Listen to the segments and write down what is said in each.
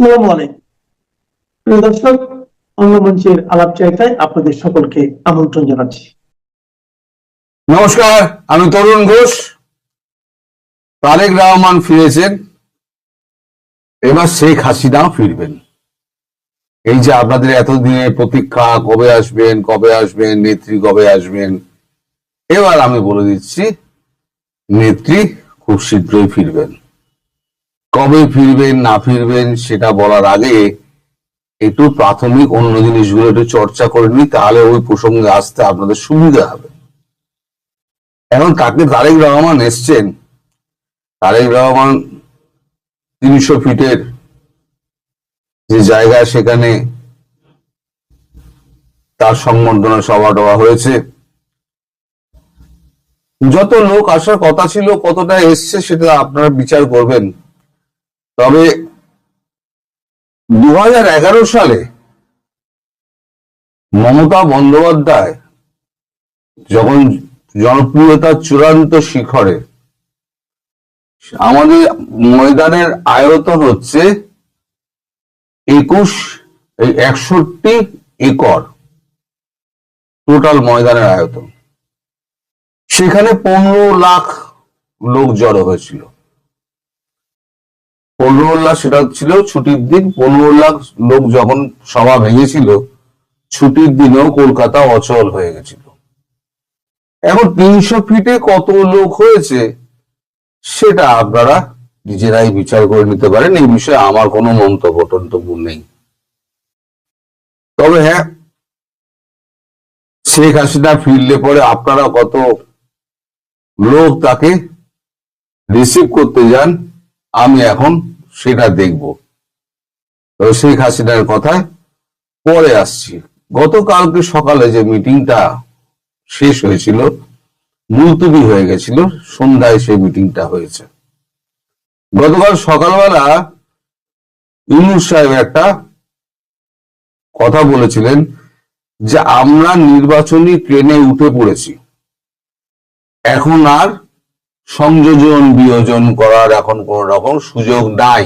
আসসালামু আলাইকুম প্রিয় দর্শক, অঙ্গমঞ্চের আলাপ চাইতায় আপনাদের সকলকে আমন্ত্রণ জানাচ্ছি। নমস্কার, আমি তরুণ ঘোষ। তারেক রহমান ফিরেছেন, এবার শেখ হাসিনাও ফিরবেন। এই যে আপনাদের এতদিনের প্রতীক্ষা, কবে আসবেন কবে আসবেন, নেত্রী কবে আসবেন, এবার আমি বলে দিচ্ছি নেত্রী খুব শীঘ্রই ফিরবেন। কবে ফিরবেন না ফিরবেন সেটা বলার আগে একটু প্রাথমিক অন্য জিনিসগুলো একটু চর্চা করে নি, তাহলে ওই প্রসঙ্গে আসতে আপনাদের সুবিধা হবে। এখন তারেক রহমান এসছেন। তারেক রহমান 300 ফিটের যে জায়গা, সেখানে তার সংবর্ধনা সভা টভা হয়েছে। যত লোক আসার কথা ছিল, কতটা এসছে সেটা আপনারা বিচার করবেন। তবে 2011 সালে মমতা বন্দ্যোপাধ্যায় যখন জনপ্রিয়তার চূড়ান্ত শিখরে, আমাদের ময়দানের আয়তন হচ্ছে 61 একর টোটাল ময়দানের আয়তন। সেখানে 15 লাখ লোক জড়ো হয়েছিল। 15 লাখ, সেটা ছিল ছুটির দিন। 15 লাখ লোক যখন সভা ভেঙেছিল, ছুটির দিনেও কলকাতা অচল হয়ে গেছিল। এখন 300 ফিটে কত লোক হয়েছে সেটা আপনারা নিজেরাই বিচার করে নিতে পারেন। এই বিষয়ে আমার কোনো মন্তব্য নেই। তবে হ্যাঁ, শেখ হাসিনা ফিরলে পরে আপনারা কত লোক তাকে রিসিভ করতে যান, আমি এখন সেটা দেখব। শেখ হাসিনার কথায় পরে আসছি। গতকালকে সকালে যে মিটিংটা শেষ হয়েছিল, মুলতবি হয়ে গেছিল, সন্ধ্যায় সেই মিটিংটা হয়েছে। গতকাল সকালবেলা ইউনূস সাহেব একটা কথা বলেছিলেন যে আমরা নির্বাচনী ট্রেনে উঠে পড়েছি, এখন আর সংযোজন বিয়োজন করার এখন কোন রকম সুযোগ নাই।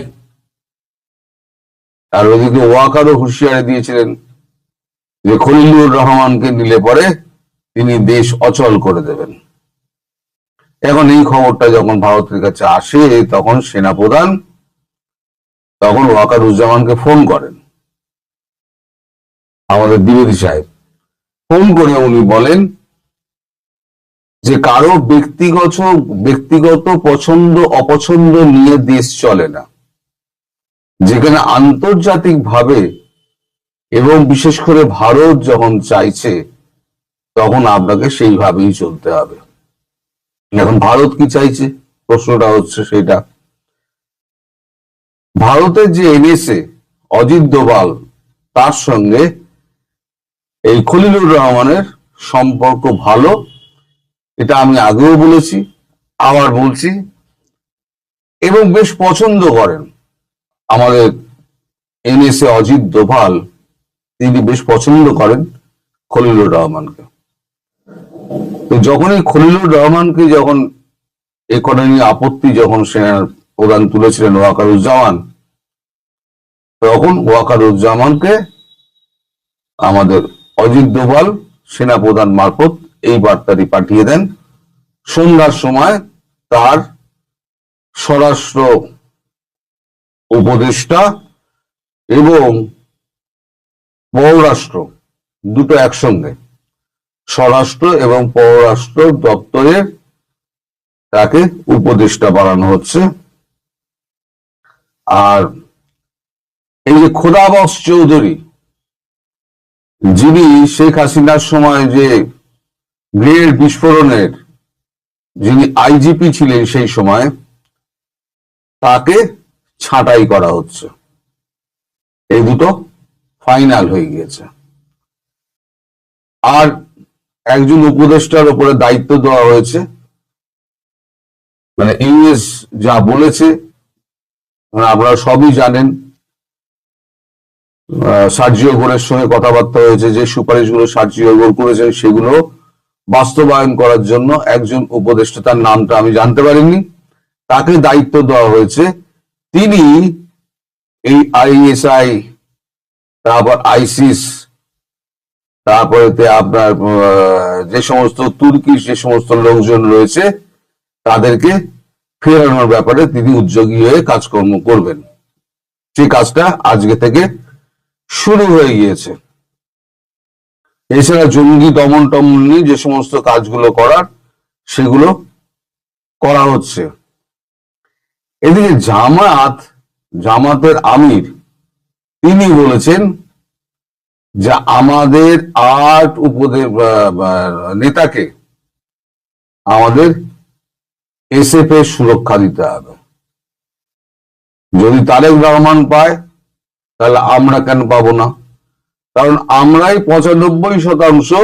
আর ওদিকে ওয়াকারও হুঁশিয়ারি দিয়েছিলেন যে খলিলুর রহমানকে নিলে পরে তিনি দেশ অচল করে দেবেন। এখন এই খবরটা যখন ভারতের কাছে আসে, তখন সেনাপ্রধান তখন ওয়াকারুজ্জামানকে ফোন করেন, আমাদের দ্বিবেদী সাহেব। ফোন করে উনি বলেন যে কারো ব্যক্তিগত পছন্দ অপছন্দ নিয়ে দেশ চলে না। যেখানে আন্তর্জাতিক ভাবে এবং বিশেষ করে ভারত যখন চাইছে, তখন আপনাকে সেইভাবেই চলতে হবে। এখন ভারত কি চাইছে, প্রশ্নটা হচ্ছে সেটা। ভারতের যে এনেছে অজিত দোভাল, তার সঙ্গে এই খলিলুর রহমানের সম্পর্ক ভালো। এটা আমি আগেও বলেছি, আবার বলছি। এবং বেশ পছন্দ করেন আমাদের এনেছে অজিত দোভাল, তিনি বেশ পছন্দ করেন খলিলুর রহমানকে। তো যখনই খলিলুর রহমানকে যখন এ কথা নিয়ে আপত্তি যখন সেনার প্রধান তুলেছিলেন ওয়াকারুজ্জামান, তখন ওয়াকারুজ্জামানকে আমাদের অজিত দোভাল সেনাপ্রধান মারফত এই বার্তাটি পাঠিয়ে দেন। সন্ধ্যার সময় তার স্বরাষ্ট্র উপদেষ্টা এবং পররাষ্ট্র দুটো একসঙ্গে, স্বরাষ্ট্র এবং পররাষ্ট্র দপ্তরের তাকে উপদেষ্টা বানানো হচ্ছে। আর এই যে খোদাবক্স চৌধুরী, যিনি শেখ হাসিনার সময় যে গ্রেনেড বিস্ফোরণের যিনি আইজিপি ছিলেন সেই সময়, তাকে ছাঁটাই করা হচ্ছে। এই দুটো ফাইনাল হয়ে গিয়েছে। আর একজন উপদেষ্টার উপরে দায়িত্ব দেওয়া হয়েছে, মানে ইউএস যা বলেছে আপনারা সবই জানেন। সার্জিও গোরের সঙ্গে কথাবার্তা হয়েছে, যে সুপারিশগুলো সার্জিও গোর করেছেন সেগুলো বাস্তবায়ন করার জন্য একজন উপদেষ্টা, তার নামটা আমি জানতে পারিনি, তাকে দায়িত্ব দেওয়া হয়েছে। তিনি এই ISI, তারপর আইসিস, তারপরে আপনার যে সমস্ত তুর্কির যে সমস্ত লোকজন রয়েছে তাদেরকে ফেরানোর ব্যাপারে তিনি উদ্যোগী হয়ে কাজকর্ম করবেন। সেই কাজটা আজকে থেকে শুরু হয়ে গিয়েছে। এছাড়া জঙ্গি দমন টমন নিয়ে যে সমস্ত কাজগুলো করার সেগুলো করা হচ্ছে। এদিকে জামাতের আমির তিনি বলেছেন যে আমাদের 8 নেতাকে আমাদের SF এর সুরক্ষা দিতে হবে। যদি তারেক রহমান পায় তাহলে আমরা কেন পাবো না? কারণ আমরাই 95%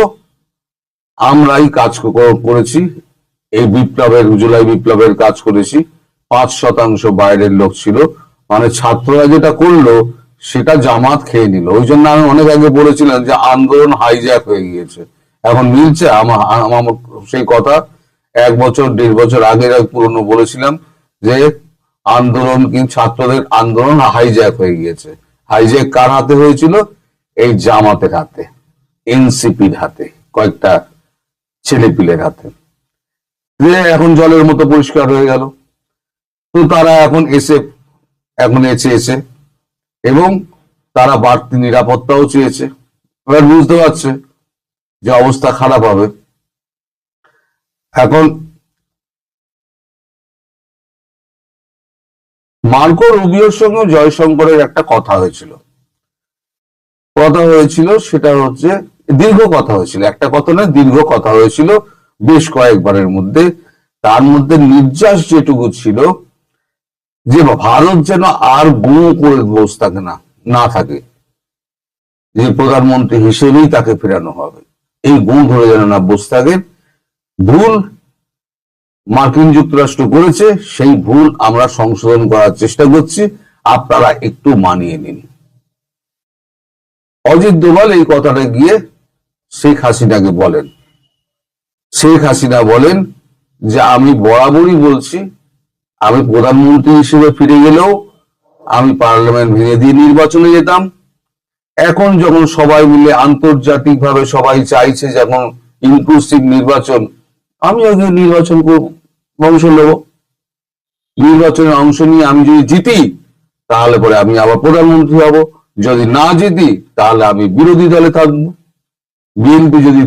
আমরাই কাজ করেছি, এই জুলাই বিপ্লবের কাজ করেছি। 5% বাইরের লোক ছিল, মানে ছাত্ররা যেটা করলো সেটা জামাত খেয়ে নিল। ওই জন্য আমি অনেক আগে বলেছিলাম যে আন্দোলন হাইজ্যাক হয়ে গিয়েছে। এখন মিলছে আমার সেই কথা 1 বছর 1.5 বছর আগে পুরনো বলেছিলাম যে আন্দোলন কিন্তু ছাত্রদের আন্দোলন হাইজ্যাক হয়ে গিয়েছে। হাইজ্যাক কার হাতে হয়েছিল? এই জামাতের হাতে, এনসিপির হাতে, কয়েকটা ছেলেপিলের হাতে। এখন জলের মতো পরিষ্কার হয়ে গেল। তো তারা এখন এসে এবং তারা বাড়তি নিরাপত্তাও চেয়েছে। এবার বুঝতে পারছে যে অবস্থা খারাপ হবে। এখন মার্কো রুবিওর সঙ্গে জয়শঙ্করের একটা কথা হয়েছিল, সেটা হচ্ছে দীর্ঘ কথা হয়েছিল, একটা কথা না, দীর্ঘ কথা হয়েছিল বেশ কয়েকবারের মধ্যে। তার মধ্যে নির্যাস যেটুকু ছিল যে ভারত যেন আর গুঁ করে বসে থাকে না থাকে, যে প্রধানমন্ত্রী হিসেবেই তাকে ফেরানো হবে, এই গুঁ ধরে যেন না বসে থাকে। ভুল মার্কিন যুক্তরাষ্ট্র করেছে, সেই ভুল আমরা সংশোধন করার চেষ্টা করছি, আপনারা একটু মানিয়ে নিন। অজিত দোভাল এই কথাটা গিয়ে শেখ হাসিনাকে বলেন। শেখ হাসিনা বলেন যে আমি বরাবরই বলছি, আমি প্রধানমন্ত্রী হিসেবে ফিরে গেলেও আমি পার্লামেন্ট ভেঙে দিয়ে নির্বাচনে যেতাম। এখন যখন সবাই মিলে আন্তর্জাতিকভাবে সবাই চাইছে যখন ইনক্লুসিভ নির্বাচন, আমি আগে নির্বাচন অংশ নেব। নির্বাচনে অংশ নিয়ে আমি যদি জিতি তাহলে পরে আমি আবার প্রধানমন্ত্রী হব, যদি না জিতি তাহলে আমি বিরোধী দলে থাকবো। বিএনপি যদি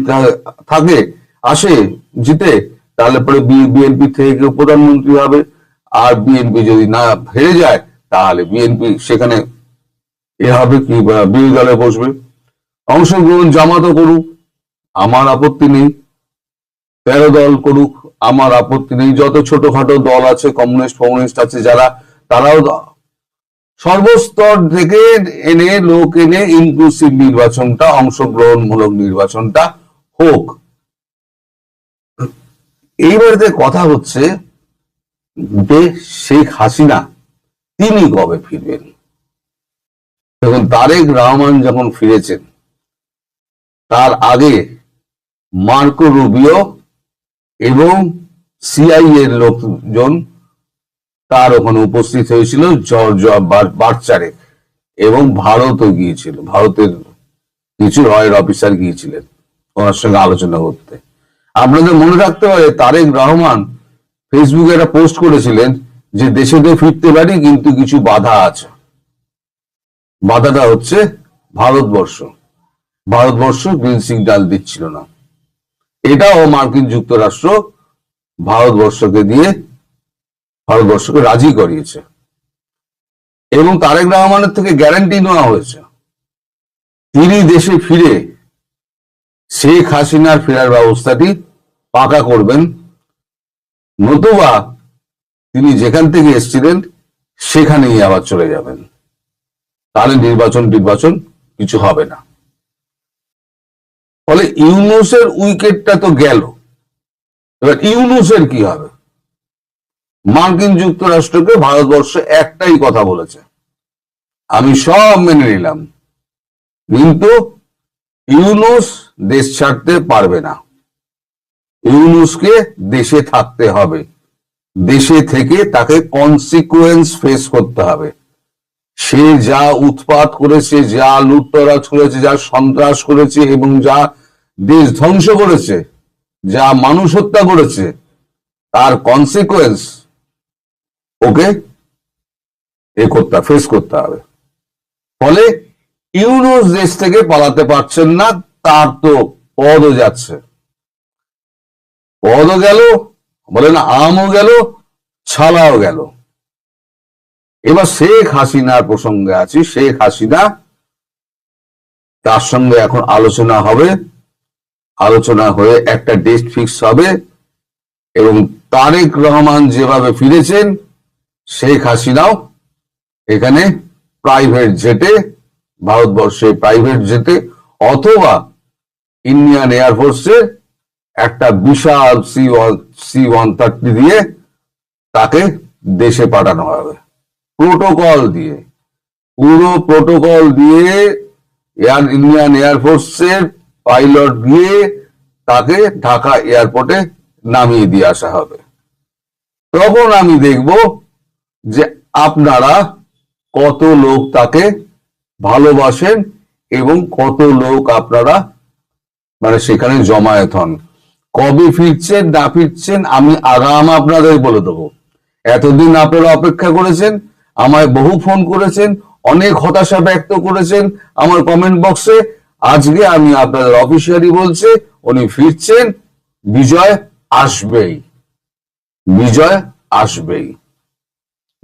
আসে জিতে তাহলে পরে বিএনপি থেকে কেউ প্রধানমন্ত্রী হবে, আর বিএনপি যদি না হেরে যায় তাহলে বিএনপি সেখানে হবে কি বিরোধী দলে বসবে। অংশগ্রহণ জামাতও করুক, আমার আপত্তি নেই। 13 দল করুক, আমার আপত্তি নেই। যত ছোটখাটো দল আছে, কমিউনিস্ট আছে যারা, তারাও সর্বস্তর থেকে লোক এনে ইনক্লুসিভ নির্বাচনটা, অংশগ্রহণমূলক নির্বাচনটা হোক। এইবারে কথা হচ্ছে যে শেখ হাসিনা তিনি কবে ফিরবেন। দেখুন, তারেক রহমান যখন ফিরেছেন তার আগে মার্কো রুবিও এবং সিআইএ এর লোকজন তার ওখানে উপস্থিত হয়েছিল বার্চারে, এবং ভারতও গিয়েছিল। ভারতের কিছু রয়ের অফিসার গিয়েছিলেন ওনার সঙ্গে আলোচনা করতে। আপনাদের মনে রাখতে হবে তারেক রহমান ফেসবুকে একটা পোস্ট করেছিলেন যে দেশে তো ফিরতে পারি কিন্তু কিছু বাধা আছে। বাধাটা হচ্ছে ভারতবর্ষ গ্রিন সিগন্যাল দিচ্ছিল না। এটাও মার্কিন যুক্তরাষ্ট্র ভারতবর্ষকে রাজি করিয়েছে, এবং তারেক রহমানের থেকে গ্যারান্টি নেওয়া হয়েছে তিনি দেশে ফিরে শেখ হাসিনার ফেরার ব্যবস্থাটি পাকা করবেন, নতুবা তিনি যেখান থেকে এসেছিলেন সেখানেই আবার চলে যাবেন। তাহলে নির্বাচন কিছু হবে না। ফলে ইউনূসের উইকেটটা তো গেল। এবার ইউনূসের কি হবে? মার্কিন যুক্তরাষ্ট্রকে ভারতবর্ষ একটাই কথা বলেছে, আমি সব মেনে নিলাম, কিন্তু ইউনূস দেশ ছাড়তে পারবে না। ইউনূসকে দেশে থাকতে হবে, দেশে থেকে তাকে কনসিকুয়েন্স ফেস করতে হবে। সে যা উৎপাত করেছে, যা লুটতরাজ করেছে, যা সন্ত্রাস করেছে এবং যা দেশ ধ্বংস করেছে, যা মানুষ হত্যা করেছে, তার কনসিকুয়েন্স ওকে ফেস করতে হবে। ফলে ইউনূস দেশ থেকে পালাতে পারছেন না, তার তো পদও যাচ্ছে, পদও গেল, বলেন আমও গেল, ছালাও গেল। এবার শেখ হাসিনার প্রসঙ্গে আছি। শেখ হাসিনা, তার সঙ্গে এখন আলোচনা হবে, আলোচনা হয়ে একটা ডেট ফিক্স হবে এবং তারেক রহমান যেভাবে ফিরেছেন, শেখ হাসিনাও এখানে প্রাইভেট জেটে, ভারতবর্ষে প্রাইভেট জেটে অথবা ইন্ডিয়ান এয়ারফোর্সের একটা বিশাল C-130 দিয়ে তাকে দেশে পাঠানো হবে, প্রোটোকল দিয়ে, পুরো প্রোটোকল দিয়ে ইন্ডিয়ান এয়ারফোর্সের পাইলট দিয়ে তাকে ঢাকা এয়ারপোর্টে নামিয়ে দিয়ে আসা হবে। তখন আমি দেখব যে আপনারা কত লোক তাকে ভালোবাসেন এবং কত লোক আপনারা মানে সেখানে জমায়েত হন। কবে ফিরছেন না ফিরছেন আমি আগাম আপনাদের বলে দেবো। এতদিন আপনারা অপেক্ষা করেছেন, আমায় বহু ফোন করেছেন, অনেক হতাশা ব্যক্ত করেছেন আমার কমেন্ট বক্সে। আজকে আমি আপনাদের অফিসিয়ালি বলছি, উনি ফিরছেন, বিজয় আসবেই, বিজয় আসবেই।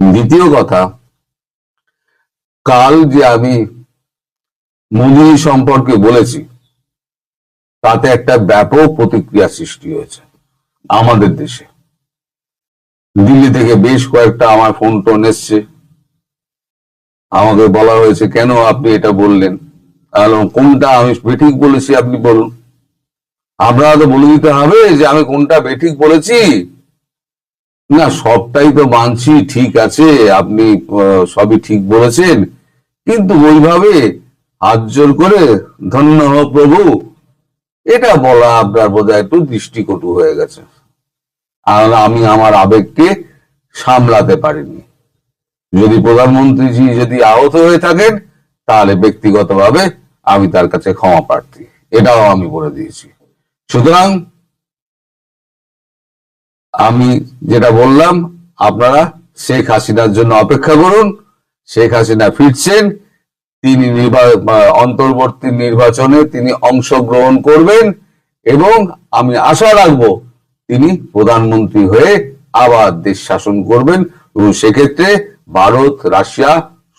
দ্বিতীয় কথা, কাল যে আমি মোদি সম্পর্কে বলেছি তাতে একটা ব্যাপক প্রতিক্রিয়া সৃষ্টি হয়েছে আমাদের দেশে। দিল্লি থেকে বেশ কয়েকটা আমার ফোন টোন এসছে, আমাকে বলা হয়েছে কেন আপনি এটা বললেন, কোনটা আমি বেঠিক বলেছি আপনি বলুন। আপনারা তো বলে দিতে হবে যে আমি কোনটা বেঠিক বলেছি। না, সবটাই তো মানছি, ঠিক আছে, আপনি সবই ঠিক বলেছেন, কিন্তু ওইভাবে হাত জোর করে ধন্য হোক প্রভু, এটা বলা আপনার বোধহয় একটু দৃষ্টিকটু হয়ে গেছে। আর আমি আমার আবেগকে সামলাতে পারিনি। যদি প্রধানমন্ত্রীজি যদি আহত হয়ে থাকেন তাহলে ব্যক্তিগতভাবে আমি তার কাছে ক্ষমা প্রার্থী, এটাও আমি বলে দিয়েছি। সুতরাং আমি যেটা বললাম, আপনারা শেখ হাসিনার জন্য অপেক্ষা করুন। শেখ হাসিনা ফিরছেন, তিনি অন্তর্বর্তী নির্বাচনে তিনি অংশগ্রহণ করবেন এবং আমি আশা রাখবো তিনি প্রধানমন্ত্রী হয়ে আবার দেশ শাসন করবেন এবং সেক্ষেত্রে ভারত, রাশিয়া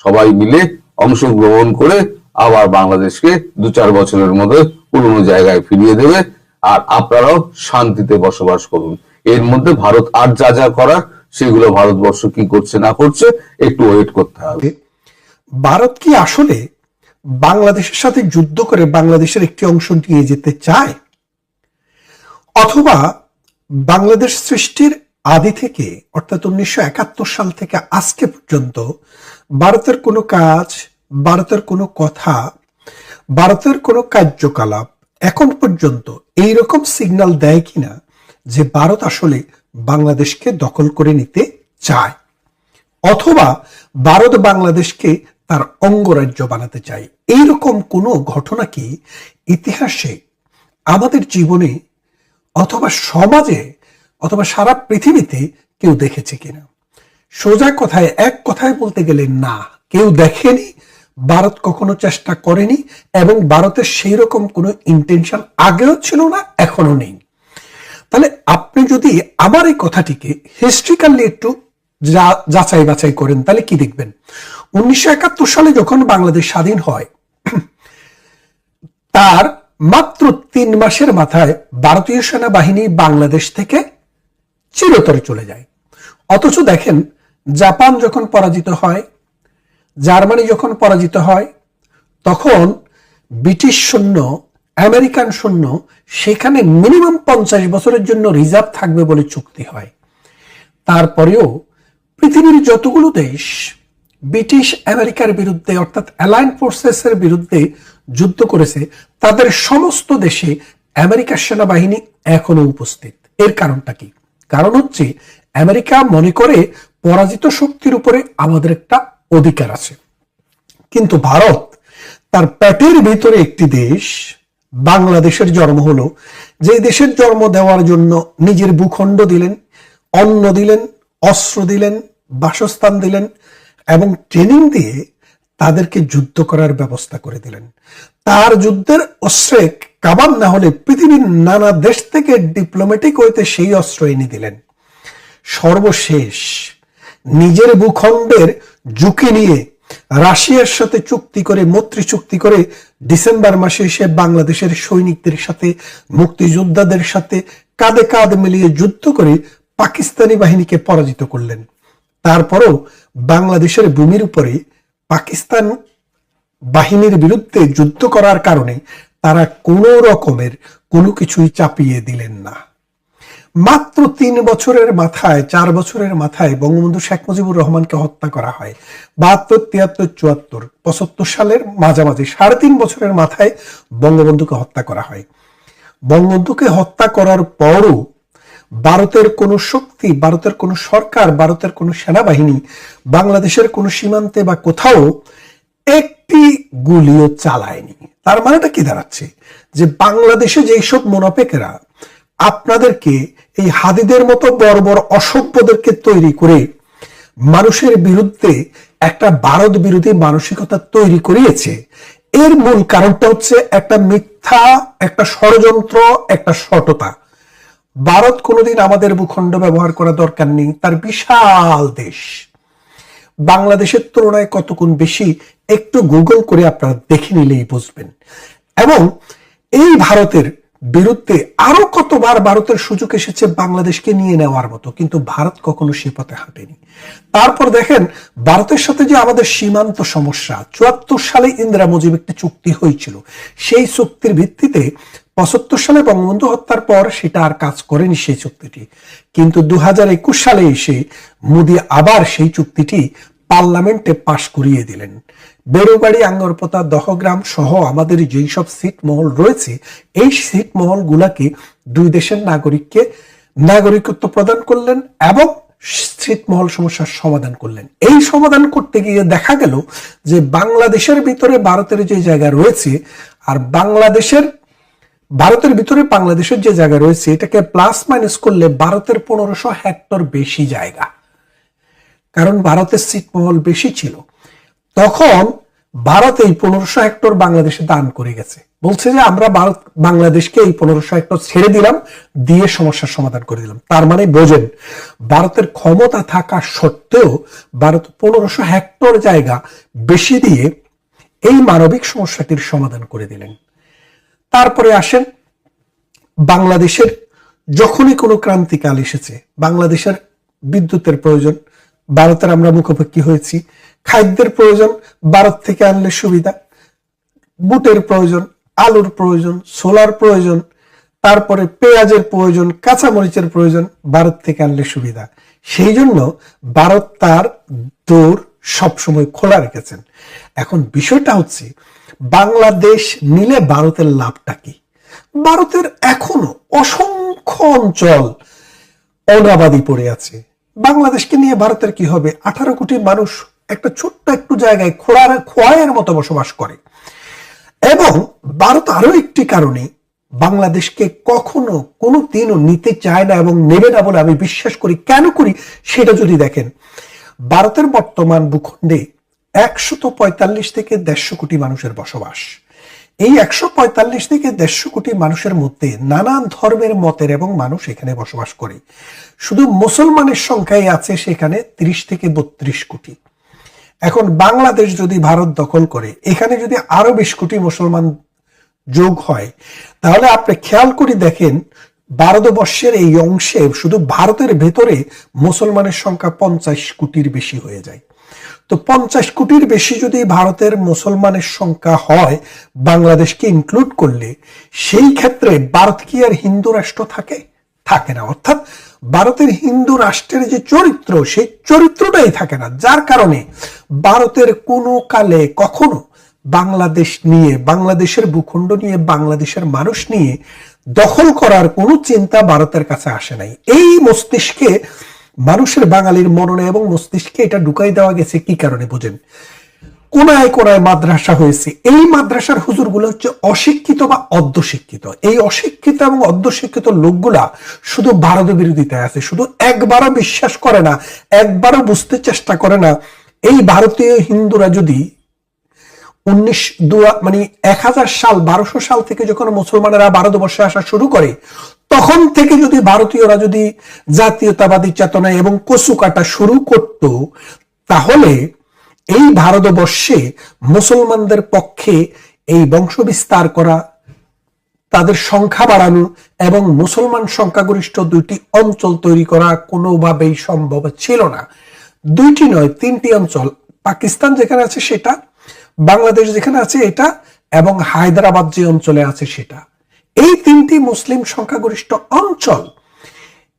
সবাই মিলে অংশগ্রহণ করে আবার বাংলাদেশকে 2-4 বছরের মধ্যে পুরনো জায়গায় ফিরিয়ে দেবে। আর আপনারাও শান্তিতে বসবাস করুন। এর মধ্যে ভারত আর যা যা করার সেগুলো ভারতবর্ষ কি করছে না করছে একটু ওয়েট করতে হবে। ভারত কি আসলে বাংলাদেশের সাথে যুদ্ধ করে বাংলাদেশের একটি অংশ নিয়ে যেতে চায়, অথবা বাংলাদেশ সৃষ্টির আদি থেকে অর্থাৎ 1971 সাল থেকে আজকে পর্যন্ত ভারতের কোনো কাজ, ভারতের কোনো কথা, ভারতের কোনো কার্যকলাপ এখন পর্যন্ত এইরকম সিগন্যাল দেয় কিনা যে ভারত আসলে বাংলাদেশকে দখল করে নিতে চায়, অথবা ভারত বাংলাদেশকে তার অঙ্গরাজ্য বানাতে চায়? এইরকম কোনো ঘটনা কি ইতিহাসে, আমাদের জীবনে, অথবা সমাজে, অথবা সারা পৃথিবীতে কেউ দেখেছে কিনা? সোজা কথায়, এক কথায় বলতে গেলে না, কেউ দেখেনি, ভারত কখনো চেষ্টা করেনি এবং ভারতের সেই রকম কোনো ইন্টেনশন আগেও ছিল না, এখনো নেই। তাহলে আপনি যদি আমার এই কথাটিকে হিস্ট্রিক্যালি একটু যাচাই বাছাই করেন তাহলে কি দেখবেন? 1971 সালে যখন বাংলাদেশ স্বাধীন হয়, তার মাত্র 3 মাসের মাথায় ভারতীয় সেনাবাহিনী বাংলাদেশ থেকে চিরতরে চলে যায়। অথচ দেখেন, জাপান যখন পরাজিত হয়, জার্মানি যখন পরাজিত হয়, তখন ব্রিটিশ সৈন্য, আমেরিকান সৈন্য সেখানে মিনিমাম 50 বছরের জন্য রিজার্ভ থাকবে বলে চুক্তি হয়। তারপরেও পৃথিবীর যতগুলো দেশ ব্রিটিশ আমেরিকার বিরুদ্ধে অর্থাৎ অ্যালায়েন্ড ফোর্সেসের বিরুদ্ধে যুদ্ধ করেছে, তাদের সমস্ত দেশে আমেরিকার সেনাবাহিনী এখনো উপস্থিত। এর কারণটা কি? কারণ হচ্ছে আমেরিকা মনে করে পরাজিত শক্তির উপরে আমাদের একটা অধিকার আছে। কিন্তু ভারত তার পেটের ভিতরে একটি দেশ বাংলাদেশের জন্ম হলো, যে দেশের জন্ম দেওয়ার জন্য নিজের ভূখণ্ড দিলেন, অন্ন দিলেন, অস্ত্র দিলেন, বাসস্থান দিলেন এবং ট্রেনিং দিয়ে তাদেরকে যুদ্ধ করার ব্যবস্থা করে দিলেন। তার যুদ্ধের অস্ত্রে কামান না হলে পৃথিবীর নানা দেশ থেকে ডিপ্লোম্যাটিক হইতে সেই অস্ত্র এনে দিলেন। সর্বশেষ নিজের ভূখণ্ডের ঝুঁকি নিয়ে রাশিয়ার সাথে চুক্তি করে, মৈত্রী চুক্তি করে ডিসেম্বর মাসে এসে বাংলাদেশের সৈনিকদের সাথে, মুক্তিযোদ্ধাদের সাথে কাঁধে কাঁধ মিলিয়ে যুদ্ধ করে পাকিস্তানি বাহিনীকে পরাজিত করলেন। তারপরও বাংলাদেশের ভূমির উপরে পাকিস্তান বাহিনীর বিরুদ্ধে যুদ্ধ করার কারণে তারা কোনো রকমের কোনো কিছুই চাপিয়ে দিলেন না। মাত্র 3 বছরের মাথায়, 4 বছরের মাথায় বঙ্গবন্ধু শেখ মুজিবুর রহমানকে হত্যা করা হয়। 72, 73, 74, 75 সালের মাঝামাঝি 3.5 বছরের মাথায় বঙ্গবন্ধুকে হত্যা করা হয়। বঙ্গবন্ধুকে হত্যা করার পরও ভারতের কোন শক্তি, ভারতের কোন সরকার, ভারতের কোন সেনাবাহিনী বাংলাদেশের কোন সীমান্তে বা কোথাও একটি গুলিও চালায়নি। তার মানেটা কি দাঁড়াচ্ছে? যে বাংলাদেশে যেসব মোনাফেকেরা আপনাদেরকে, এই হাদিদের মতো বর্বর অসভ্যদেরকে তৈরি করে মানুষের বিরুদ্ধে একটা ভারত বিরোধী মানসিকতা তৈরি করিয়েছে, এর মূল কারণটা হচ্ছে একটা মিথ্যা, একটা ষড়যন্ত্র, একটা সততা। ভারত কোনোদিন আমাদের ভূখণ্ড ব্যবহার করা দরকার নেই, তার বিশাল দেশ। বাংলাদেশের তুলনায় কত গুণ বেশি একটু গুগল করে আপনারা দেখে নিলেই বুঝবেন। এবং এই ভারতের বিরুদ্ধে আরো কতবার ভারতের সুযোগ এসেছে বাংলাদেশকে নিয়ে নেওয়ার মতো, কিন্তু ভারত কখনো সে পথে হাঁটেনি। তারপর দেখেন ভারতের সাথে যে আমাদের সীমান্ত সমস্যা, 74 সালে ইন্দিরা মুজিব একটি চুক্তি হয়েছিল, সেই চুক্তির ভিত্তিতে 75 সালে বঙ্গবন্ধু হত্যার পর সেটা আর কাজ করেনি সেই চুক্তিটি। কিন্তু 2021 সালে এসে মোদি আবার সেই চুক্তিটি পার্লামেন্টে পাশ করিয়ে দিলেন। বেড়ুবাড়ি, আঙ্গরপোতা, দহগ্রাম সহ আমাদের যেই সব ছিটমহল রয়েছে, এই ছিটমহল গুলাকে 2 দেশের নাগরিককে নাগরিকত্ব প্রদান করলেন এবং ছিটমহল সমস্যার সমাধান করলেন। এই সমাধান করতে গিয়ে দেখা গেল যে বাংলাদেশের ভিতরে ভারতের যে জায়গা রয়েছে আর ভারতের ভিতরে বাংলাদেশের যে জায়গা রয়েছে, এটাকে প্লাস মাইনাস করলে ভারতের 1500 হেক্টর বেশি জায়গা, কারণ ভারতের ছিটমহল বেশি ছিল। তখন ভারত এই 1500 হেক্টর বাংলাদেশে দান করে গেছে, বলছে যে আমরা বাংলাদেশকে এই 1500 হেক্টর ছেড়ে দিলাম, দিয়ে সমস্যার সমাধান করে দিলাম। তার মানে বোঝেন, ভারতের ক্ষমতা থাকা সত্ত্বেও ভারত 1500 হেক্টর জায়গা বেশি দিয়ে এই মানবিক সমস্যাটির সমাধান করে দিলেন। তারপরে আসেন বাংলাদেশের যখনই কোনো ক্রান্তিকাল এসেছে, বাংলাদেশের বিদ্যুতের প্রয়োজন, ভারতের আমরা মুখোমুখি হয়েছি। খাদ্যের প্রয়োজন, ভারত থেকে আনলে সুবিধা। বুটের প্রয়োজন, আলুর প্রয়োজন, সোলার প্রয়োজন, তারপরে পেঁয়াজের প্রয়োজন, কাঁচামরিচের প্রয়োজন, ভারত থেকে আনলে সুবিধা। সেই জন্য ভারত তার দৌড় সবসময় খোলা রেখেছেন। এখন বিষয়টা হচ্ছে, বাংলাদেশ নিলে ভারতের লাভটা কি? ভারতের এখনো অসংখ্য অঞ্চল অনাবাদী পড়ে আছে। বাংলাদেশকে নিয়ে ভারতের কি হবে? 18 কোটি মানুষ একটা ছোট্ট একটু জায়গায় খোয়াইয়ের মতো বসবাস করে। এবং ভারত আরো একটি কারণে বাংলাদেশকে কখনো কোনো দিনও নিতে চায় না এবং নেবে না বলে আমি বিশ্বাস করি। কেন করি সেটা যদি দেখেন, ভারতের বর্তমান ভূখণ্ডে 145 থেকে 150 কোটি মানুষের বসবাস। এই 145 থেকে 150 কোটি মানুষের মধ্যে নানান ধর্মের মতের এবং মানুষ এখানে বসবাস করে। শুধু মুসলমানের সংখ্যাই আছে সেখানে 30 থেকে 32 কোটি। এখন বাংলাদেশ যদি ভারত দখল করে, এখানে যদি আরো 20 কোটি মুসলমান যোগ হয়, তাহলে আপনি খেয়াল করে দেখেন ভারতবর্ষের এই অংশে শুধু ভারতের ভেতরে মুসলমানের সংখ্যা 50 কোটির বেশি হয়ে যায়। তো 50 কোটির বেশি যদি ভারতের মুসলমানের সংখ্যা হয় বাংলাদেশকে ইনক্লুড করলে, সেই ক্ষেত্রে ভারত কি আর হিন্দু রাষ্ট্র থাকে না। অর্থাৎ ভারতের হিন্দু রাষ্ট্রের যে চরিত্র, সেই চরিত্রটাই থাকে না। যার কারণে ভারতের কোনো কালে কখনো বাংলাদেশ নিয়ে, বাংলাদেশের ভূখণ্ড নিয়ে, বাংলাদেশের মানুষ নিয়ে দখল করার কোনো চিন্তা ভারতের কাছে আসে নাই। এই মস্তিষ্কে মানুষের, বাঙালির মননে এবং মস্তিষ্কে এটা ঢুকাই দেওয়া গেছে কি কারণে বোঝেন? কোনায় কোনায় মাদ্রাসা হয়েছে। এই মাদ্রাসার হুজুরগুলো হচ্ছে অশিক্ষিত বা অর্ধশিক্ষিত। এই অশিক্ষিত এবং অর্ধশিক্ষিত লোকগুলা শুধু ভারত বিরোধিতায় আছে, শুধু একবারও বিশ্বাস করে না, একবারও বুঝতে চেষ্টা করে না এই ভারতীয় হিন্দুরা যদি 1000 সাল 1200 সাল থেকে যখন মুসলমানেরা ভারতবর্ষে আসা শুরু করে, তখন থেকে যদি ভারতীয়রা যদি জাতীয়তাবাদী চেতনা এবং কচু কাটা শুরু করত, তাহলে এই ভারতবর্ষে মুসলমানদের পক্ষে এই বংশ বিস্তার করা, তাদের সংখ্যা বাড়ানো এবং মুসলমান সংখ্যাগরিষ্ঠ 2টি অঞ্চল তৈরি করা কোনোভাবেই সম্ভব ছিল না। 2টি নয়, 3টি অঞ্চল, পাকিস্তান যেখানে আছে সেটা, বাংলাদেশ যেখানে আছে এটা, এবং হায়দ্রাবাদ যে অঞ্চলে আছে সেটা। এই 3টি মুসলিম সংখ্যাগরিষ্ঠ অঞ্চল,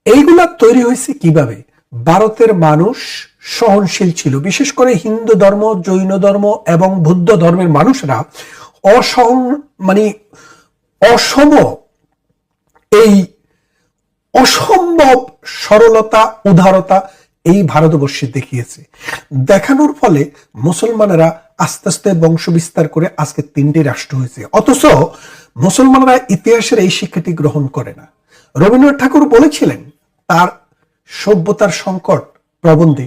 এইগুলা তৈরি হয়েছে কিভাবে? ভারতের মানুষ সহনশীল ছিল, বিশেষ করে হিন্দু ধর্ম, জৈন ধর্ম এবং বৌদ্ধ ধর্মের মানুষরা এই অসম্ভব সরলতা, উদারতা এই ভারতবর্ষে দেখিয়েছে। দেখানোর ফলে মুসলমানেরা আস্তে আস্তে বংশ বিস্তার করে আজকে 3টি রাষ্ট্র হয়েছে। অথচ মুসলমানরা ইতিহাসের এই শিক্ষাটি গ্রহণ করে না। রবীন্দ্রনাথ ঠাকুর বলেছিলেন তার সভ্যতার সংকট প্রবন্ধে,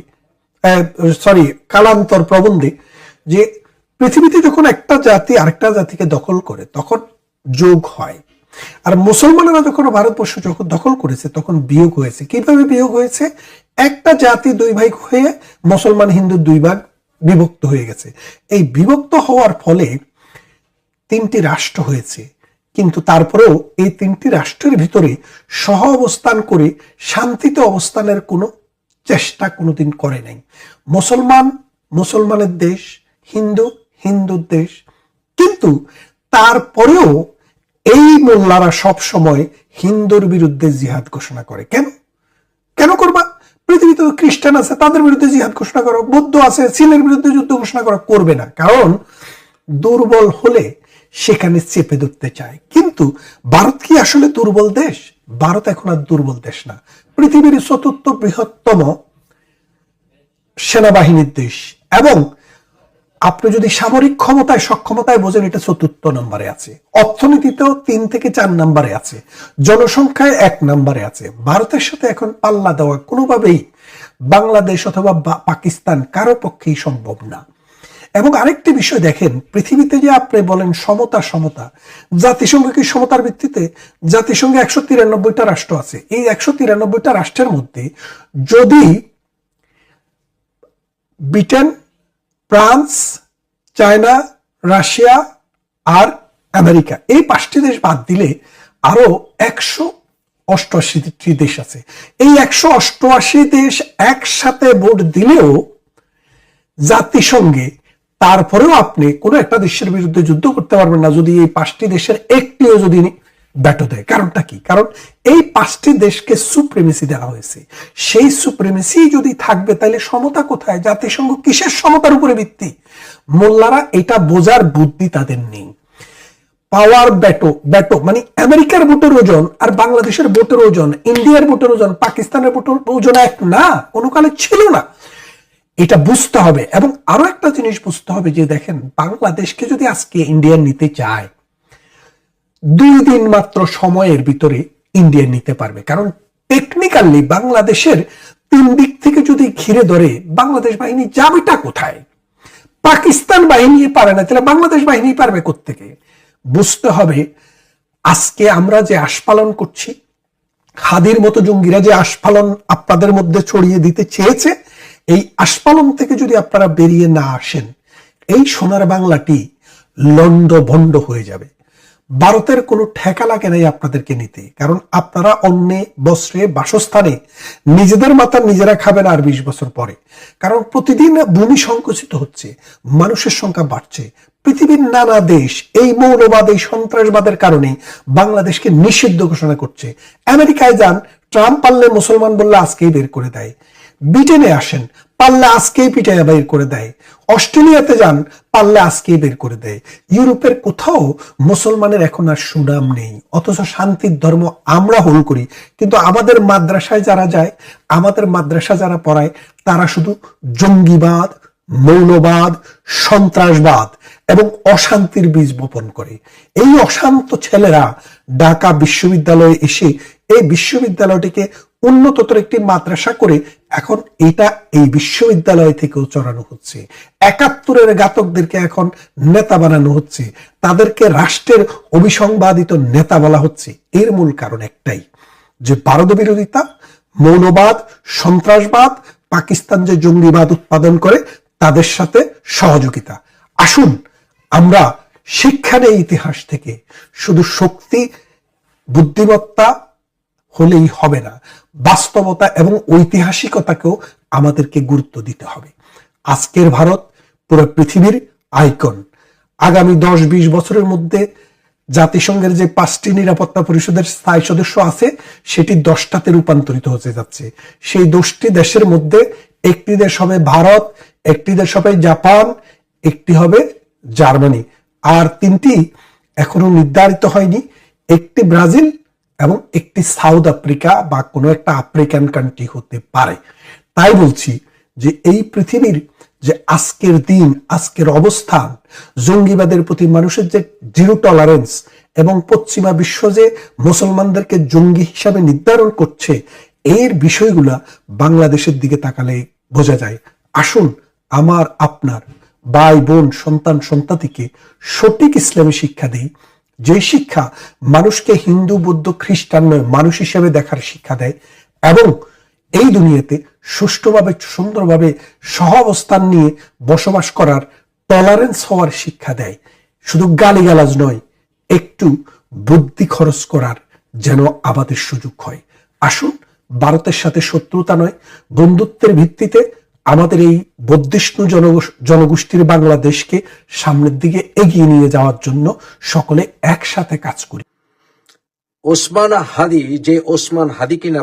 কালান্তর প্রবন্ধে, যে পৃথিবীতে যখন একটা জাতি আরেকটা জাতিকে দখল করে তখন যোগ হয়, আর মুসলমানেরা যখন ভারতবর্ষ যখন দখল করেছে তখন বিয়োগ হয়েছে। কিভাবে বিয়োগ হয়েছে? একটা জাতি 2 ভাগ হয়ে মুসলমান হিন্দু 2 ভাগ বিভক্ত হয়ে গেছে। এই বিভক্ত হওয়ার ফলে 3টি রাষ্ট্র হয়েছে, কিন্তু তারপরেও এই 3টি রাষ্ট্রের ভিতরে সহ অবস্থান করে শান্তিতে অবস্থানের কোনো চেষ্টা কোনোদিন করে নাই। মুসলমান মুসলমানের দেশ, হিন্দু হিন্দুর দেশ, কিন্তু তারপরেও এই মোল্লারা সব সময় হিন্দুর বিরুদ্ধে জিহাদ ঘোষণা করে। কেন কেন করবা? পৃথিবীতে তো খ্রিস্টান আছে, তাদের বিরুদ্ধে জিহাদ ঘোষণা করো, বৌদ্ধ আছে, চীনের বিরুদ্ধে যুদ্ধ ঘোষণা করা, করবে না। কারণ দুর্বল হলে সেখানে চেপে ধরতে চায়। কিন্তু ভারত কি আসলে দুর্বল দেশ? ভারত এখন আর দুর্বল দেশ না, পৃথিবীর 4র্থ বৃহত্তম সেনাবাহিনীর দেশ, এবং আপনি যদি সামরিক ক্ষমতায় সক্ষমতায় বোঝেন এটা 4র্থ নম্বরে আছে, অর্থনীতিতেও 3 থেকে 4 নম্বরে আছে, জনসংখ্যায় 1 নম্বরে আছে। ভারতের সাথে এখন পাল্লা দেওয়া কোনোভাবেই বাংলাদেশ অথবা পাকিস্তান কারো পক্ষেই সম্ভব না। এবং আরেকটি বিষয় দেখেন, পৃথিবীতে যে আপনি বলেন সমতা সমতা, জাতিসংঘ কি সমতার ভিত্তিতে? জাতিসংঘে 193টা রাষ্ট্র আছে। এই 193টা রাষ্ট্রের মধ্যে যদি ব্রিটেন, ফ্রান্স, চায়না, রাশিয়া আর আমেরিকা, এই 5টি দেশ বাদ দিলে আরো 188টি দেশ আছে। এই 188 দেশ একসাথে ভোট দিলেও জাতিসংঘে তারপরেও আপনি কোনো একটা দেশের বিরুদ্ধে যুদ্ধ করতে পারবেন না যদি এই 5টি দেশের একটিও যদি ব্যাটো দেয়। কারণটা কি? কারণ এই 5টি দেশকে সুপ্রিমেসি দেওয়া হয়েছে। সেই সুপ্রিমেসি যদি থাকবে তাহলে সমতা কোথায়? জাতিসংঘ কিসের সমতার উপরে ভিত্তি? মোল্লারা এটা বোঝার বুদ্ধি তাদের নেই। পাওয়ার ব্যাটো মানে আমেরিকার ভোটের ওজন আর বাংলাদেশের ভোটের ওজন, ইন্ডিয়ার ভোটের ওজন, পাকিস্তানের ভোটের ওজন এক না, কোনো কালে ছিল না। এটা বুঝতে হবে। এবং আরো একটা জিনিস বুঝতে হবে যে দেখেন, বাংলাদেশকে যদি আজকে ইন্ডিয়া নিতে চায় 2 দিন মাত্র সময়ের ভিতরে ইন্ডিয়া নিতে পারবে। কারণ টেকনিক্যালি বাংলাদেশের 3 দিক থেকে যদি ঘিরে ধরে, বাংলাদেশ বাহিনী যাবেটা কোথায়? পাকিস্তান বাহিনী পারে না, তাহলে বাংলাদেশ বাহিনী পারবে কোত্থেকে? বুঝতে হবে আজকে আমরা যে আস্ফালন করছি, হাদির মতো জঙ্গিরা যে আস্ফালন আপনাদের মধ্যে ছড়িয়ে দিতে চেয়েছে, এই আস্ফালন থেকে যদি আপনারা বেরিয়ে না আসেন, এই সোনার বাংলাটি লন্ডভন্ড হয়ে যাবে। ভারতের কোনো ঠেকা লাগে নাই আপনাদেরকে নিতে, কারণ আপনারা অন্যে বস্ত্রে বাসস্থানে নিজেদের মাথা নিজেরা খাবেন আর 20 বছর পরে। কারণ প্রতিদিন ভূমি সংকুচিত হচ্ছে, মানুষের সংখ্যা বাড়ছে। পৃথিবীর নানা দেশ এই মৌলবাদ, এই সন্ত্রাসবাদের কারণে বাংলাদেশকে নিষিদ্ধ ঘোষণা করছে। আমেরিকায় যান, ট্রাম্প পারলে মুসলমান বললে আজকেই বের করে দেয়। ব্রিটেনে আসেন, পারলে আজকেই পিটাইয়া বের করে দেয়। অস্ট্রেলিয়াতে যান, পারলে আজকেই বের করে দেয়। ইউরোপের কোথাও মুসলমানের এখন আর সুনাম নেই, অথচ শান্তির ধর্ম আমরা হোল করি। কিন্তু আমাদের মাদ্রাসায় যারা যায়, আমাদের মাদ্রাসা যারা পড়ায়, তারা শুধু জঙ্গিবাদ, মৌলবাদ, সন্ত্রাসবাদ এবং অশান্তির বীজ বপন করে। এই অশান্ত ছেলেরা ঢাকা বিশ্ববিদ্যালয়ে এসে এই বিশ্ববিদ্যালয়টিকে উন্নততর একটি মাদ্রাসা করে এখন এটা এই বিশ্ববিদ্যালয় থেকেও চড়ানো হচ্ছে। ৭১-এর ঘাতকদেরকে এখন নেতা বানানো হচ্ছে, তাদেরকে রাষ্ট্রের অভিসংবাদিত নেতা বলা হচ্ছে। এর মূল কারণ একটাই, যে ভারত বিরোধিতা, মৌলবাদ, সন্ত্রাসবাদ, পাকিস্তান যে জঙ্গিবাদ উৎপাদন করে তাদের সাথে সহযোগিতা। আসুন আমরা শিক্ষা নেই ইতিহাস থেকে। শুধু শক্তি, বুদ্ধিমত্তা হলেই হবে না, বাস্তবতা এবং ঐতিহাসিকতাকেও আমাদেরকে গুরুত্ব দিতে হবে। আজকের ভারত পুরো পৃথিবীর আইকন। আগামী 10-20 বছরের মধ্যে জাতিসংঘের যে 5টি নিরাপত্তা পরিষদের স্থায়ী সদস্য আছে সেটি 10টাতে রূপান্তরিত হতে যাচ্ছে। সেই 10টি দেশের মধ্যে একটি দেশ হবে ভারত, একটি দেশ হবে জাপান, একটি হবে জার্মানি, আর 3টি এখনো নির্ধারিত হয়নি, একটি ব্রাজিল এবং একটি সাউথ আফ্রিকা বা কোনো একটা আফ্রিকান কান্ট্রি হতে পারে। তাই বলছি যে এই পৃথিবীর যে আজকের দিন, আজকের অবস্থান, জঙ্গিবাদের প্রতি মানুষের যে জিরো টলারেন্স এবং পশ্চিমা বিশ্ব যে মুসলমানদেরকে জঙ্গি হিসাবে নির্ধারণ করছে, এর বিষয়গুলা বাংলাদেশের দিকে তাকালে বোঝা যায়। আসুন আমার আপনার ভাই বোন, সন্তান সন্ততিকে সঠিক ইসলামী শিক্ষা দেই, যে শিক্ষা মানুষকে হিন্দু, বৌদ্ধ, খ্রিস্টান নয় মানুষ হিসেবে দেখার শিক্ষা দেয় এবং এই দুনিয়াতে সুষ্ঠুভাবে, সুন্দরভাবে সহাবস্থান নিয়ে বসবাস করার, টলারেন্স হওয়ার শিক্ষা দেয়। শুধু গালিগালাজ নয়, একটু বুদ্ধি খরচ করার যেন আমাদের সুযোগ হয়। আসুন ভারতের সাথে শত্রুতা নয়, বন্ধুত্বের ভিত্তিতে আমাদের এই বৌদ্ধিষ্ণু জনগোষ্ঠীর বাংলাদেশকে সামনের দিকে এগিয়ে নিয়ে যাওয়ার জন্য সকলে একসাথে কাজ করি। ওসমান হাদি, যে ওসমান হাদি কিনা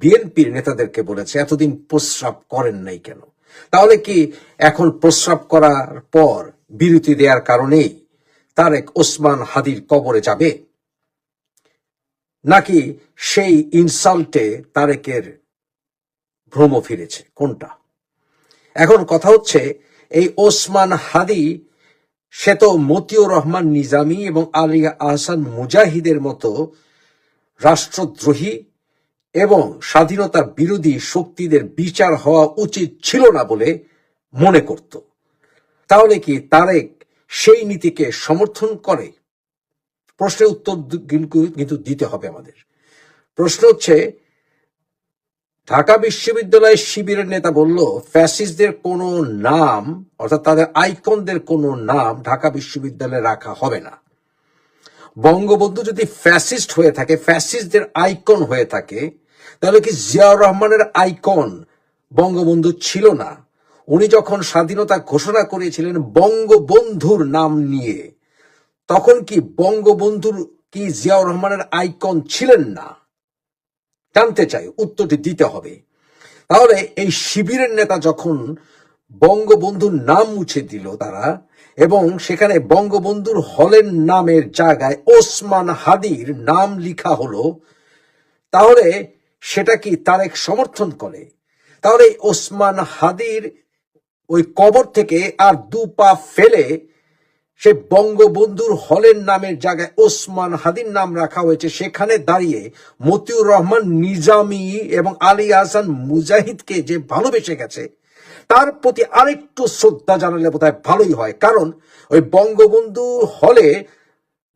বিএনপির নেতাদেরকে বলেছে এতদিন প্রস্রাব করেন নাই কেন, তাহলে কি এখন প্রস্রাব করার পর বিরতি দেওয়ার কারণেই তারেক ওসমান হাদির কবরে যাবে, নাকি সেই ইনসাল্টে তারেকের ভ্রম ফিরেছে? কোনটা? এখন কথা হচ্ছে, এই ওসমান হাদি সে তো মতিউর রহমান নিজামী এবং আলী আহসান মুজাহিদের মতো রাষ্ট্রদ্রোহী এবং স্বাধীনতা বিরোধী শক্তিদের বিচার হওয়া উচিত ছিল না বলে মনে করত। তাহলে কি তারেক সেই নীতিকে সমর্থন করে? প্রশ্নের উত্তর কিন্তু দিতে হবে আমাদের। প্রশ্ন হচ্ছে, ঢাকা বিশ্ববিদ্যালয়ের শিবিরের নেতা বলল ফ্যাসিস্টদের কোনো নাম, অর্থাৎ তাদের আইকনদের কোনো নাম ঢাকা বিশ্ববিদ্যালয়ে রাখা হবে না। বঙ্গবন্ধু যদি ফ্যাসিস্ট হয়ে থাকে, ফ্যাসিস্টদের আইকন হয়ে থাকে, তাহলে কি জিয়াউর রহমানের আইকন বঙ্গবন্ধু ছিল না? উনি যখন স্বাধীনতা ঘোষণা করেছিলেন বঙ্গবন্ধুর নাম নিয়ে, তখন কি বঙ্গবন্ধুর কি জিয়াউর রহমানের আইকন ছিলেন না? জানতে চাই, উত্তরটি দিতে হবে। তাহলে এই শিবিরের নেতা যখন বঙ্গবন্ধুর নাম মুছে দিল তারা, এবং সেখানে বঙ্গবন্ধুর হলের নামের জায়গায় ওসমান হাদির নাম লিখা হলো, তাহলে সেটা কি তারেক সমর্থন করে? তাহলে ওসমান হাদির ওই কবর থেকে আর 2 পা ফেলে সে বঙ্গবন্ধুর হলের নামের জায়গায় ওসমান হাদির নাম রাখা হয়েছে, সেখানে দাঁড়িয়ে মতিউর রহমান নিজামী এবং আলী আহসান মুজাহিদকে যে ভালোবেসে গেছে, তার প্রতি আরেকটু শ্রদ্ধা জানালে বোধহয় ভালোই হয়। কারণ ওই বঙ্গবন্ধু হলে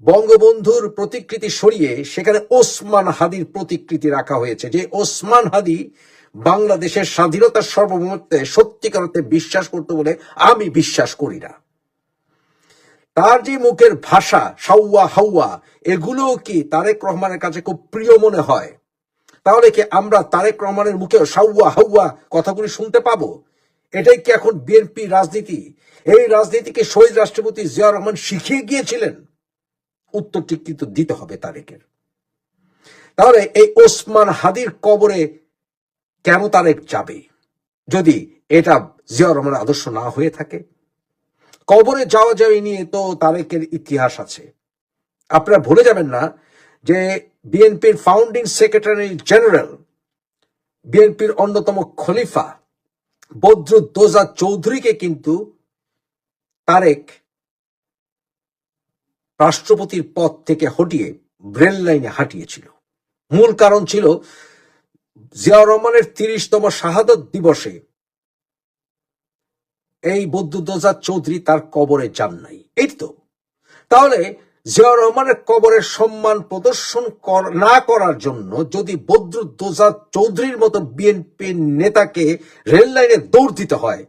বঙ্গবন্ধুর প্রতিকৃতি সরিয়ে সেখানে ওসমান হাদির প্রতিকৃতি রাখা হয়েছে, যে ওসমান হাদি বাংলাদেশের স্বাধীনতার সার্বভৌমত্বে সত্যিকার অর্থে বিশ্বাস করতে বলে আমি বিশ্বাস করি না। তার যে মুখের ভাষা, সাউয়া হাউয়া, এগুলোও কি তারেক রহমানের কাছে খুব প্রিয় মনে হয়? তাহলে কি আমরা তারেক রহমানের মুখে সাউয়া হাউয়া কথাগুলি শুনতে পাবো? এটাই কি এখন বিএনপি রাজনীতি? এই রাজনীতিকে শহীদ রাষ্ট্রপতি জিয়াউর রহমান শিখিয়ে গিয়েছিলেন? উত্তরটি কিন্তু দিতে হবে তারেকের। তাহলে এই ওসমান হাদির কবরে কেন তারেক যাবে যদি এটা জিয়াউর রহমানের আদর্শ না হয়ে থাকে? কবরে যাওয়া যাওয়া নিয়ে তো তারেকের ইতিহাস আছে। আপনারা ভুলে যাবেন না যে বিএনপির ফাউন্ডিং সেক্রেটারি জেনারেল, বিএনপির অন্যতম খলিফা বদরুদ্দোজা চৌধুরীকে কিন্তু তারেক রাষ্ট্রপতির পদ থেকে হটিয়ে রেল লাইনে হাঁটিয়েছিল। মূল কারণ ছিল জিয়াউর রহমানের ৩০তম শাহাদত দিবসে এই বদরুদ্দোজা চৌধুরী তার কবরে যান নাই। এই তো, তাহলে জিয়াউর রহমানের কবরের সম্মান প্রদর্শন না করার জন্য যদি বদরুদ্দোজা চৌধুরীর মতো বিএনপি নেতাকে রেল লাইনে দৌড় দিতে হয়,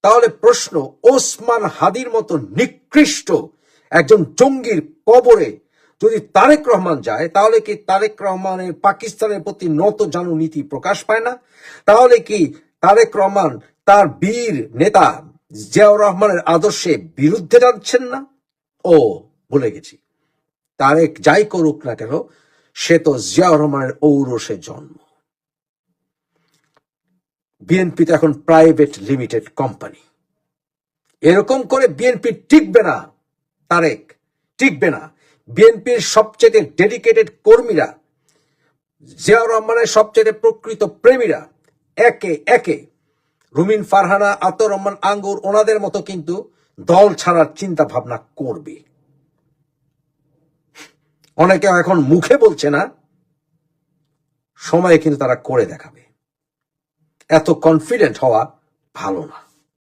তাহলে প্রশ্ন, ওসমান হাদির মতো নিকৃষ্ট একজন জঙ্গির কবরে যদি তারেক রহমান যায়, তাহলে কি তারেক রহমানের পাকিস্তানের প্রতি নত জানু নীতি প্রকাশ পায় না? তাহলে কি তারেক রহমান তার বীর নেতা জিয়াউর রহমানের আদর্শে বিরুদ্ধে যাচ্ছেন না? ও ভুলে গেছি, তারেক যাই করুক না কেন, সে তো জিয়াউর রহমানের ঔরসে জন্ম। বিএনপি তো এখন প্রাইভেট লিমিটেড কোম্পানি। এরকম করে বিএনপি টিকবে না, তারেক টিকবে না। বিএনপির সবচেয়ে ডেডিকেটেড কর্মীরা, জিয়াউর রহমানের সবচেয়ে প্রকৃত প্রেমীরা একে একে রুমিন ফারহানা, আতর রহমান আঙ্গুর, ওনাদের মতো কিন্তু দল ছাড়ার চিন্তা ভাবনা করবে। অনেকে এখন মুখে বলছে না, সময়ে কিন্তু তারা করে দেখাবে। এত কনফিডেন্ট হওয়া ভালো না।